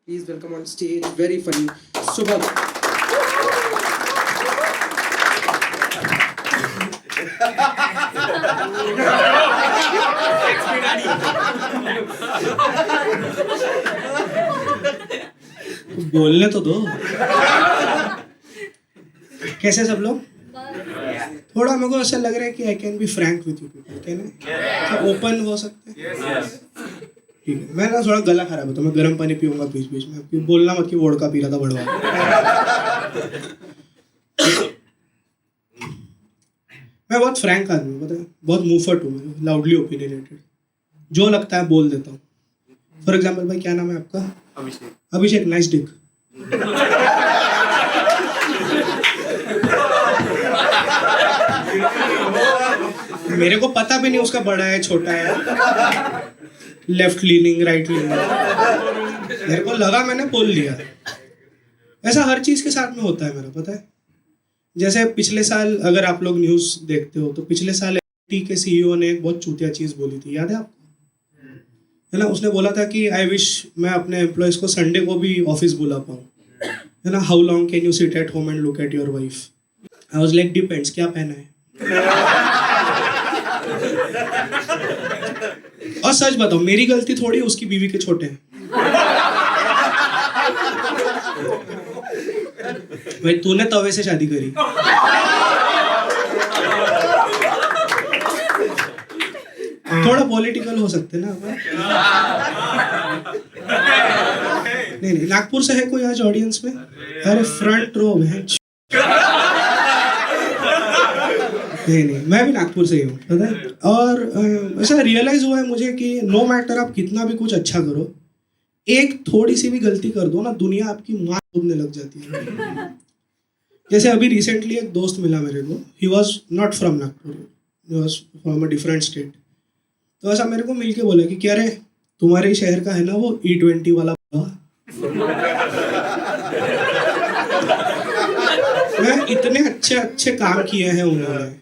Please welcome on stage, very funny, Subham. बोलने तो दो। कैसे सब लोग? थोड़ा मेरे को ऐसा लग रहा है कि I can be frank with you people, क्या ओपन हो सकते हैं? ठीक है, मैं ना थोड़ा गला खराब होता, मैं गर्म पानी पीऊंगा बीच बीच में, बोलना मत कि वोडका पी रहा था बड़वा। मैं बहुत फ्रैंक आदमी हूँ, पता है, बहुत मुंहफट हूँ मैं, लाउडली ओपिनियनेटेड, जो लगता है बोल देता हूँ। फॉर एग्जाम्पल, भाई क्या नाम है आपका? अभिषेक, नाइस डिक। मेरे को पता भी नहीं उसका बड़ा है छोटा है, लेफ्ट लीनिंग राइट लीनिंग, मेरे को लगा मैंने बोल लिया। ऐसा हर चीज के साथ में होता है मेरा, पता है। जैसे पिछले साल, अगर आप लोग न्यूज देखते हो तो पिछले साल टी के सीईओ ने एक बहुत चूतिया चीज बोली थी, याद है आपको? है ना, उसने बोला था कि आई विश मैं अपने एम्प्लॉयज को संडे को भी ऑफिस बुला पाऊँ, है ना। How long can you sit at home and look at your wife? I was like depends, क्या पहना है। और सच बताओ, मेरी गलती थोड़ी, उसकी बीवी के छोटे हैं। भाई तूने तवे से शादी करी। थोड़ा पॉलिटिकल हो सकते ना अपन। नहीं, नागपुर से है कोई आज ऑडियंस में? अरे फ्रंट रो है। नहीं, मैं भी नागपुर से ही हूँ, पता है। और ऐसा रियलाइज हुआ है मुझे कि नो मैटर आप कितना भी कुछ अच्छा करो, एक थोड़ी सी भी गलती कर दो ना, दुनिया आपकी माँ खोदने लग जाती है। जैसे अभी रिसेंटली एक दोस्त मिला मेरे को, he was not from Nagpur, he was from a different state. तो ऐसा मेरे को मिलके बोला कि क्या रे, तुम्हारे शहर का है ना वो E20 वाला। मैं इतने अच्छे अच्छे काम किए हैं उन्होंने,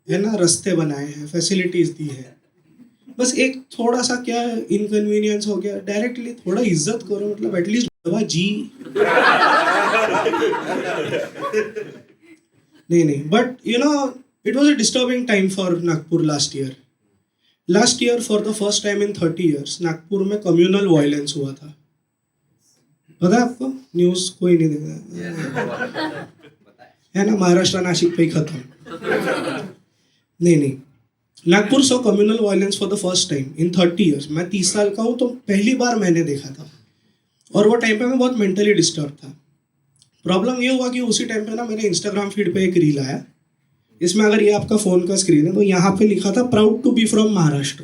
है ना, रास्ते बनाए हैं, फैसिलिटीज दी है, बस एक थोड़ा सा क्या इनकन्वीनियंस हो गया। डायरेक्टली थोड़ा इज्जत करो, मतलब एटलीस्ट जी। नहीं, but you know, it was a disturbing time for Nagpur last year for the first time in 30 years Nagpur में कम्युनल वायलेंस हुआ था। पता है आपको? न्यूज कोई नहीं देखा है ना, महाराष्ट्र नासिक पे ही खत्म। नहीं, Nagpur saw communal violence for the first time in 30 years। मैं 30 साल का हूँ, तो पहली बार मैंने देखा था, और वो टाइम पे मैं बहुत मेंटली डिस्टर्ब था। प्रॉब्लम ये हुआ कि उसी टाइम पे ना मेरे इंस्टाग्राम फीड पे एक रील आया, इसमें अगर ये आपका फ़ोन का स्क्रीन है तो यहाँ पे लिखा था proud to be from Maharashtra,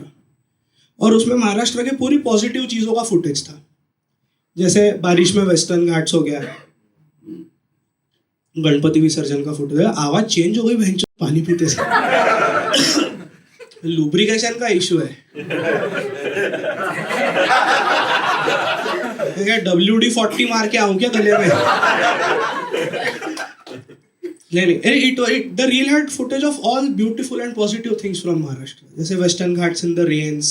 और उसमें महाराष्ट्र के पूरी पॉजिटिव चीज़ों का फुटेज था। जैसे बारिश में वेस्टर्न घाट्स हो गया, गणपति विसर्जन का फुटेज। आवाज़ चेंज हो गई भैंचो पानी पीते से। लुब्रिकेशन का इशू है क्या? WD-40 मार के आऊं क्या गले में? नहीं, the reel had footage of all beautiful and positive things from Maharashtra, जैसे western ghats in the rains,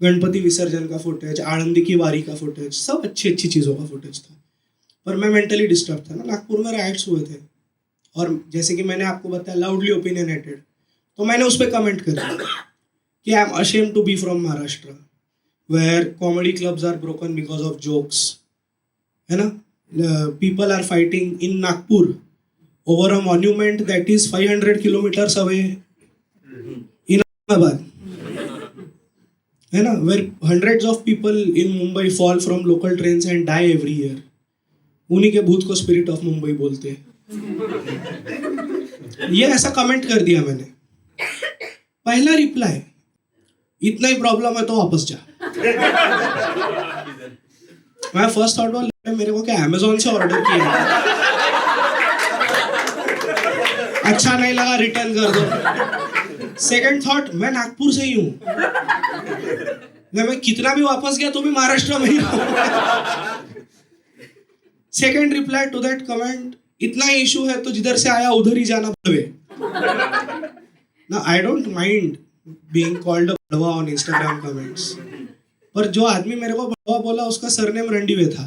Ganpati विसर्जन का फुटेज, आनंदी की वारी का फुटेज, सब अच्छी अच्छी चीज़ों का फुटेज था। पर मैं मेंटली डिस्टर्ब था ना, नागपुर में राइट्स हुए थे, और जैसे कि मैंने आपको बताया लाउडली ओपिनियनेटेड, तो मैंने उस पर कमेंट कर दिया कि I am ashamed to be from Maharashtra where comedy clubs are broken because of jokes, है ना। People are fighting in Nagpur over a monument that is 500 kilometers away in Ahmedabad, है ना, where hundreds of people in Mumbai fall from local trains and die every year। उन्हीं के भूत को spirit of Mumbai बोलते हैं। ये ऐसा कमेंट कर दिया मैंने। पहला रिप्लाई, इतना ही प्रॉब्लम है तो वापस जा। मैं फर्स्ट थॉट वाला, मेरे को क्या अमेजोन से ऑर्डर किया, अच्छा नहीं लगा रिटर्न कर दो। सेकंड थॉट, मैं नागपुर से ही हूँ, मैं कितना भी वापस गया तो भी महाराष्ट्र में ही हूँ। Second reply to that comment, इतना ही इशू है तो जिधर से आया उधर ही जाना पड़े ना। I don't mind being called a बड़वा ऑन इंस्टाग्राम कमेंट्स, पर जो आदमी मेरे को बड़वा बोला उसका सरनेम रणडीवे था।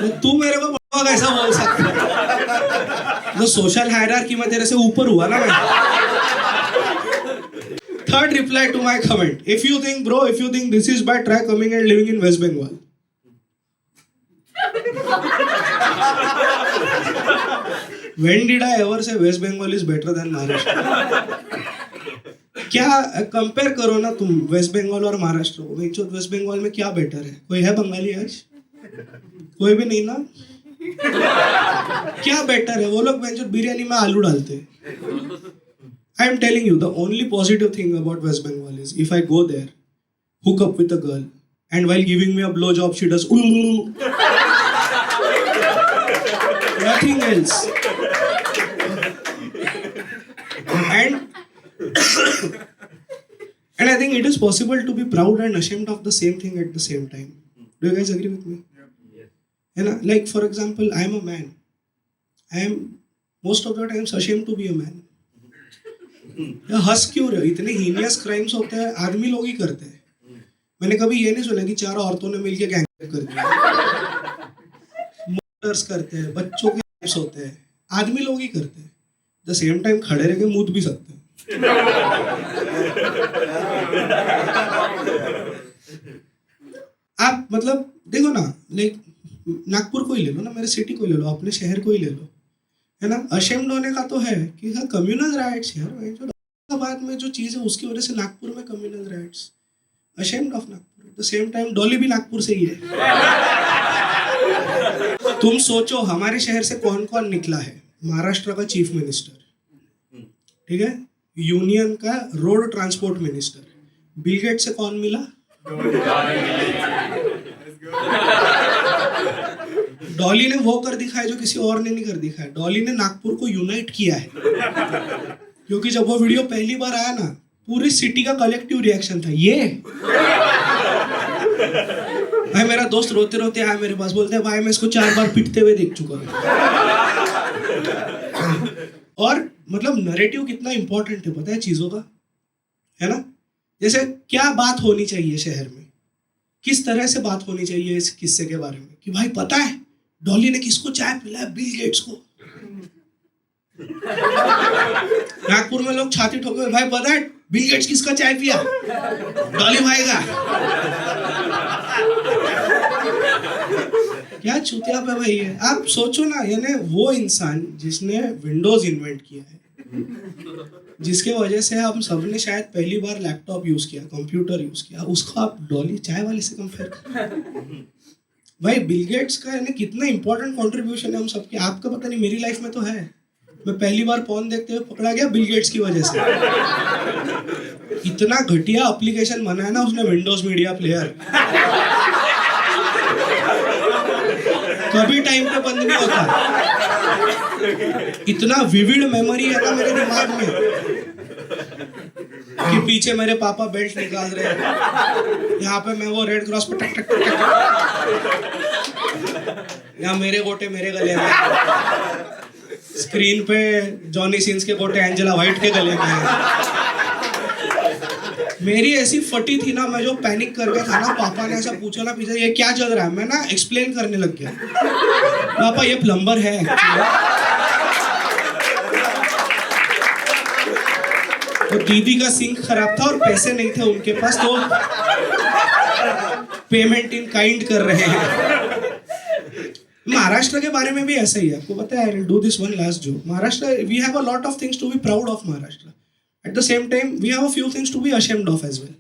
तो तू मेरे को बड़वा कैसा बोल सकता है? तो सोशल हायरार्की में तेरे से ऊपर हुआ ना मैं। Third reply to my comment. If you think this is bad, try coming and living in West Bengal. When did I ever say West Bengal is better than Maharashtra? क्या compare करो ना तुम वेस्ट बंगाल और महाराष्ट्र को। Waste Bengal में क्या better है? कोई है बंगाली आज? कोई भी नहीं ना। क्या बेटर है? वो लोग बिरयानी में आलू डालते हैं। I am telling you, the only positive thing about West Bengal is if I go there, hook up with a girl, and while giving me a blowjob, she does nothing else. And I think it is possible to be proud and ashamed of the same thing at the same time. Do you guys agree with me? And like for example, I am a man. I am most of the times ashamed to be a man. हंस क्यों रहे हो? इतने heinous crimes होते हैं, आदमी लोग ही करते हैं। मैंने कभी ये नहीं सुना कि 4 औरतों ने मिलकर गैंगरेप कर दिया। मर्डर्स करते हैं, बच्चों के रेप्स होते हैं, आदमी लोग ही करते हैं। द सेम टाइम खड़े रह के मूत भी सकते हैं। आप मतलब देखो ना, लाइक नागपुर को ही ले लो ना, मेरे सिटी को ही ले लो, अपने शहर को ही ले लो, है ना। अशेम्ड होने का तो है कि हाँ कम्युनल राइट्स यार, जो बाद में जो चीज़ है उसकी वजह से नागपुर में communal riots. Ashamed of Nagpur. Eight the same time Dolly भी नागपुर से ही है। तुम सोचो हमारे शहर से कौन कौन निकला है? महाराष्ट्र का चीफ मिनिस्टर, ठीक है, यूनियन का road transport minister. Bill Gates से कौन मिला? डॉली ने वो कर दिखाया जो किसी और ने नहीं कर दिखाया। डॉली ने नागपुर को यूनाइट किया है, क्योंकि जब वो वीडियो पहली बार आया ना, पूरी सिटी का कलेक्टिव रिएक्शन था ये। भाई मेरा दोस्त रोते रोते आया मेरे पास, बोलते हैं भाई मैं इसको 4 बार पिटते हुए देख चुका हूँ। और मतलब नरेटिव कितना इंपॉर्टेंट है पता है चीजों का, है ना। जैसे क्या बात होनी चाहिए शहर में, किस तरह से बात होनी चाहिए इस किस्से के बारे में, कि भाई पता है डॉली ने किसको चाय पिलाया? बिल गेट्स को। नागपुर में लोग छाती ठोके, भाई पता है बिल गेट्स किसका चाय पिया? डॉली भाई का। क्या चूतिया पे भाई है। आप सोचो ना, यानी वो इंसान जिसने विंडोज इन्वेंट किया है, जिसके वजह से हम सबने शायद पहली बार लैपटॉप यूज किया, कंप्यूटर यूज किया, उसको आप डॉली चाय वाले से कंपेयर कर। भाई बिल गेट्स का यानी कितना इंपॉर्टेंट कंट्रीब्यूशन है हम सबके। आपका पता नहीं, मेरी लाइफ में तो है। मैं पहली बार फोन देखते हुए पकड़ा गया बिल गेट्स की वजह से। इतना घटिया एप्लीकेशन बनाया ना उसने, विंडोज मीडिया प्लेयर, कभी टाइम पे बंद नहीं होता। इतना विविड मेमोरी है ना मेरे दिमाग में कि पीछे मेरे पापा बेल्ट निकाल रहे हैं, यहाँ पे मैं वो रेड क्रॉस पे टक टक टक, यहाँ मेरे गोटे मेरे गले में, स्क्रीन पे जॉनी सिंस के गोटे एंजेला वाइट के गले में। मेरी ऐसी फटी थी ना, मैं जो पैनिक कर गया था ना, पापा ने ऐसा पूछा ना पीछे ये क्या चल रहा है, मैं ना एक्सप्लेन करने लग गया, पापा ये प्लम्बर है। तो दीदी का सिंक खराब था और पैसे नहीं थे उनके पास, तो पेमेंट इन काइंड कर रहे हैं। महाराष्ट्र के बारे में भी ऐसा ही है, आपको पता है। I will do this one last joke. Maharashtra, we have a lot of things to be proud of Maharashtra. At the same time we have a few things to be ashamed of as well.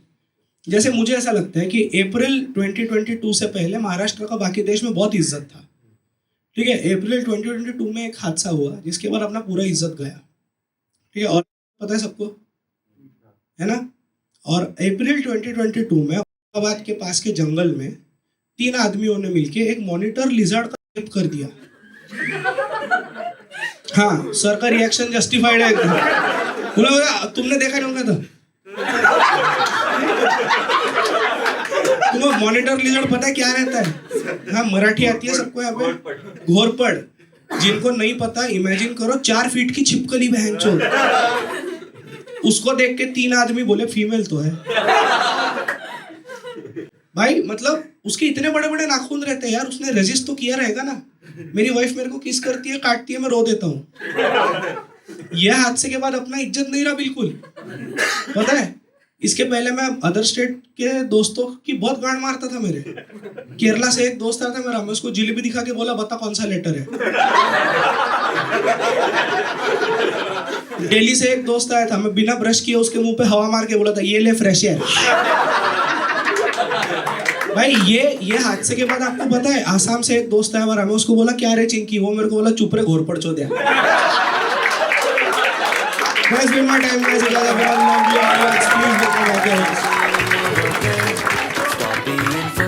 जैसे मुझे ऐसा लगता है कि अप्रैल 2022 से पहले महाराष्ट्र का बाकी देश में बहुत इज्जत था, ठीक है। अप्रैल 2022 में एक हादसा हुआ जिसके बाद अपना पूरा इज्जत गया, ठीक है। और पता है सबको, है ना। और अप्रैल 2022 में औरंगाबाद के पास के जंगल में 3 आदमियों ने मिलके एक मॉनिटर लिजर्ड का रेप कर दिया। हाँ, सर का रिएक्शन जस्टिफाइड है एकदम। तुमने देखा नहीं होगा था। तुम्हें मॉनिटर लिजर्ड पता है क्या रहता है? हाँ, मराठी आती है सबको यहाँ पे। घोरपड़। जिनको नहीं पता इमेजिन करो 4 फीट की छिपकली बहनचोद, उसको देख के 3 आदमी बोले फीमेल तो है। भाई मतलब उसके इतने बड़े बड़े नाखून रहते हैं यार, उसने रेजिस्ट तो किया रहेगा ना। मेरी वाइफ मेरे को किस करती है, काटती है, मैं रो देता हूँ। यह हादसे के बाद अपना इज्जत नहीं रहा बिल्कुल, पता है। इसके पहले मैं अदर स्टेट के दोस्तों की बहुत गांड मारता था मेरे। केरला से एक दोस्त आया था मेरा, मैं उसको जिलेबी दिखा के बोला बता कौन सा लेटर है। दिल्ली से एक दोस्त आया था, मैं बिना ब्रश किए उसके मुंह पे हवा मार के बोला था ये ले फ्रेश एयर। भाई ये हादसे के बाद आपको पता है, आसाम से एक दोस्त आया हमारा, मैं उसको बोला क्या रे चिंकी, वो मेरे को बोला चुप रे घोर पड़ चो दिया। Guys, been my time, guys. Please look at my videos. Stop being so